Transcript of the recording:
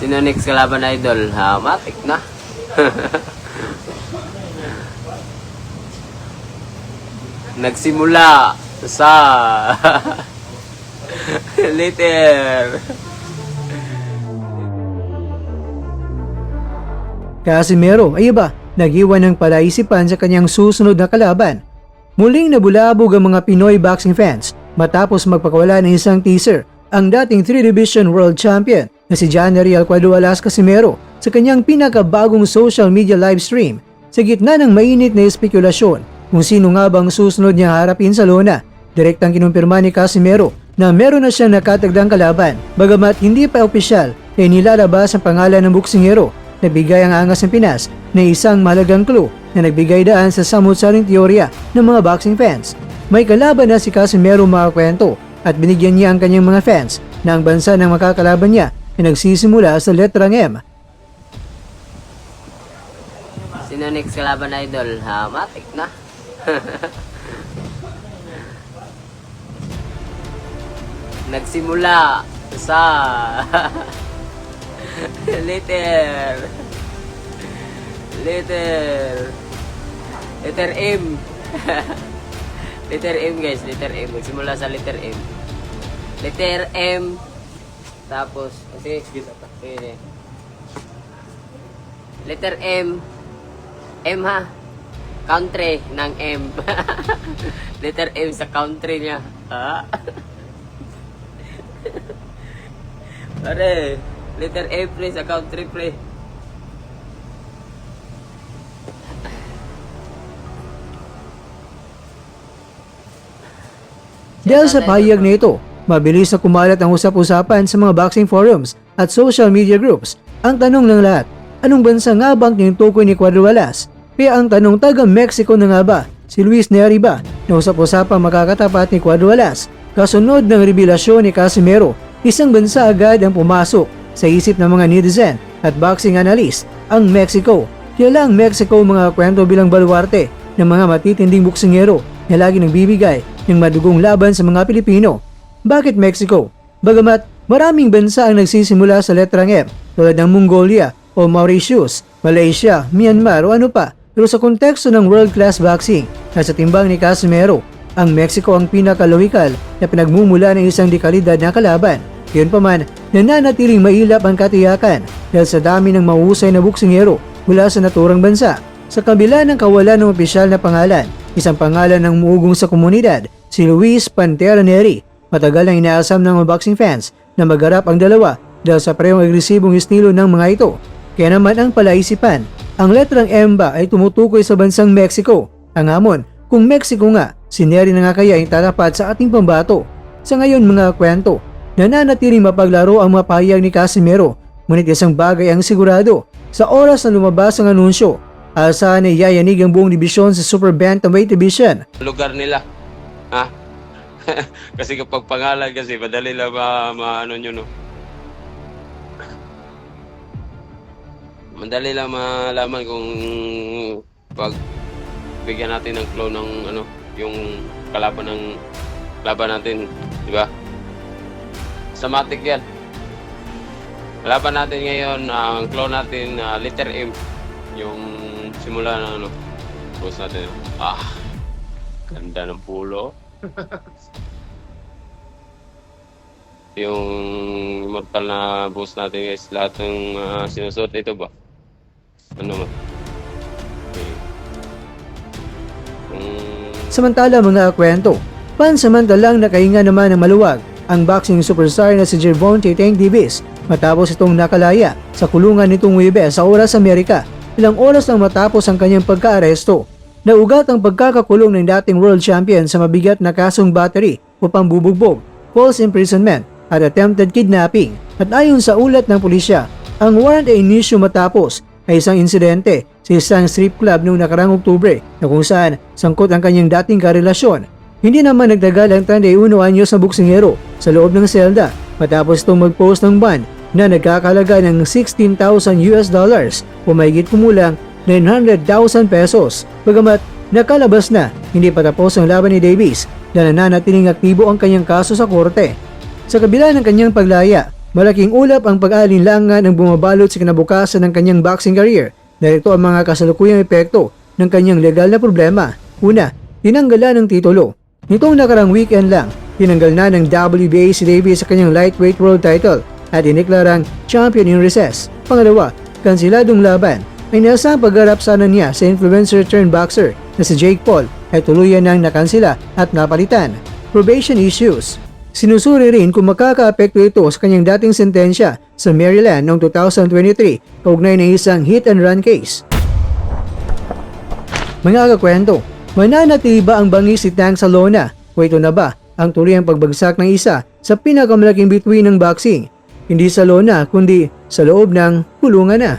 Sino next kalaban idol? Ha, matik na. Nagsimula sa later. Casimero ay iba, nag-iwan ng palaisipan sa kanyang susunod na kalaban. Muling nabulabog ang mga Pinoy boxing fans matapos magpakawala ng isang teaser ang dating 3-division world champion na si Janery Alcuadualas Casimero sa kanyang pinakabagong social media livestream sa gitna ng mainit na espekulasyon kung sino nga bang susunod niyang harapin sa lona. Direktang kinumpirma ni Casimero na meron na siyang nakatagdang kalaban, bagamat hindi pa opisyal na inilalabas ang pangalan ng boksingero. Nagbigay ang Angas ng Pinas na isang mahalagang clue na nagbigay daan sa samut-saring teorya ng mga boxing fans. May kalaban na si Casimero mga kwento at binigyan niya ang kanyang mga fans na ang bansa ng makakalaban niya ay nagsisimula sa letrang M. Sino next kalaban idol? Ha, matik na. Nagsimula sa letter M. Letter M guys, letter M. Nagsimula sa letter M. Letter M. Tapos, sige. Letter M. M ha. Country ng M. Letter M sa country niya. Ha? Pare, letter M pre sa country pre. Dahil sa pahayag na ito, mabilis na kumalat ang usap-usapan sa mga boxing forums at social media groups. Ang tanong ng lahat, anong bansa nga bang tinutukoy ni Cuadualas? Kaya ang tanong, taga Mexico na nga ba? Si Luis Neri ba? Na usap-usapang makakatapat ni Cuadualas. Kasunod ng revelasyon ni Casimero, isang bansa agad ang pumasok sa isip ng mga netizen at boxing analyst, ang Mexico. Kilala ang Mexico mga kwento bilang baluarte ng mga matitinding boksingero na lagi nagbibigay ng madugong laban sa mga Pilipino. Bakit Mexico? Bagamat maraming bansa ang nagsisimula sa letrang M tulad ng Mongolia o Mauritius, Malaysia, Myanmar o ano pa, pero sa konteksto ng world-class boxing at sa timbang ni Casimero, ang Mexico ang pinakalohikal na pinagmumula ng isang dekalidad na kalaban. Gayunpaman, nananatiling mailap ang katiyakan dahil sa dami ng mahusay na boksingero mula sa naturang bansa. Sa kabila ng kawalan ng opisyal na pangalan, isang pangalan ng muugong sa komunidad, si Luis Pantera Neri. Matagal nang inaasam ng mga boxing fans na magharap ang dalawa dahil sa parehong agresibong estilo ng mga ito. Kaya naman ang palaisipan, ang letrang M ba ay tumutukoy sa bansang Mexico? Ang hamon, kung Mexico nga, si Neri na nga kaya ay tatapat sa ating pambato. Sa ngayon mga kwento, nananatiling mapaglaro ang mga pahayag ni Casimero, ngunit isang bagay ang sigurado, sa oras na lumabas ang anunsyo, asahan ay yayanig ang buong dibisyon sa Super Bantamweight Division. Lugar nila. Ha? Kasi kapag pangalan kasi madali lang ano nyo no. Madali lang malaman kung pag bigyan natin ng clue ng ano, yung kalaban ng laban natin, di ba? Samatic yan. Kalaban natin ngayon, ang clue natin letter M. Yung simula na ano, post natin. Ganda ng pulo. Yung immortal na boss natin guys, lahat ng sinusuot ito ba? Ano man? Okay. Samantala mga kwento, pansamantalang nakahinga naman ng maluwag ang boxing superstar na si Gervonta Tank Davis matapos itong nakalaya sa kulungan nitong Huwebes sa oras Amerika. Ilang oras nang matapos ang kanyang pagka-aresto. Naugat ang pagkakakulong ng dating world champion sa mabigat na kasong battery o pambubugbog, false imprisonment at attempted kidnapping. At ayon sa ulat ng pulisya, ang warrant ay inisyu matapos ay isang insidente sa isang strip club noong nakarang Oktubre na kung saan sangkot ang kanyang dating karelasyon. Hindi naman nagtagal ang 31 anyos na boksingero sa loob ng selda matapos itong mag-post ng bond na nagkakalaga ng $16,000 o mahigit kumulang 900,000 pesos. Bagamat nakalabas na, hindi pa tapos ang laban ni Davis na nananatiling aktibo ang kanyang kaso sa korte. Sa kabila ng kanyang paglaya, Malaking ulap ang pag-aalinlangan ng bumabalot sa kinabukasan ng kanyang boxing career dahil ito ang mga kasalukuyang epekto ng kanyang legal na problema. Una, tinanggalan ng titulo. Nitong nakarang weekend lang, tinanggal na ng WBA si Davis sa kanyang lightweight world title at iniklarang champion in recess. Pangalawa, kansiladong laban ay nasa pagharap sana niya sa influencer turned boxer na si Jake Paul ay tuluyan nang nakansila at napalitan. Probation issues. Sinusuri rin kung makakaapekto ito sa kanyang dating sentensya sa Maryland noong 2023 kaugnay ng isang hit and run case. Mga kakwento, mananatili ba ang bangis si Tank sa lona? O ito na ba ang tuloy ang pagbagsak ng isa sa pinakamalaking bituin ng boxing? Hindi sa lona kundi sa loob ng kulungan na.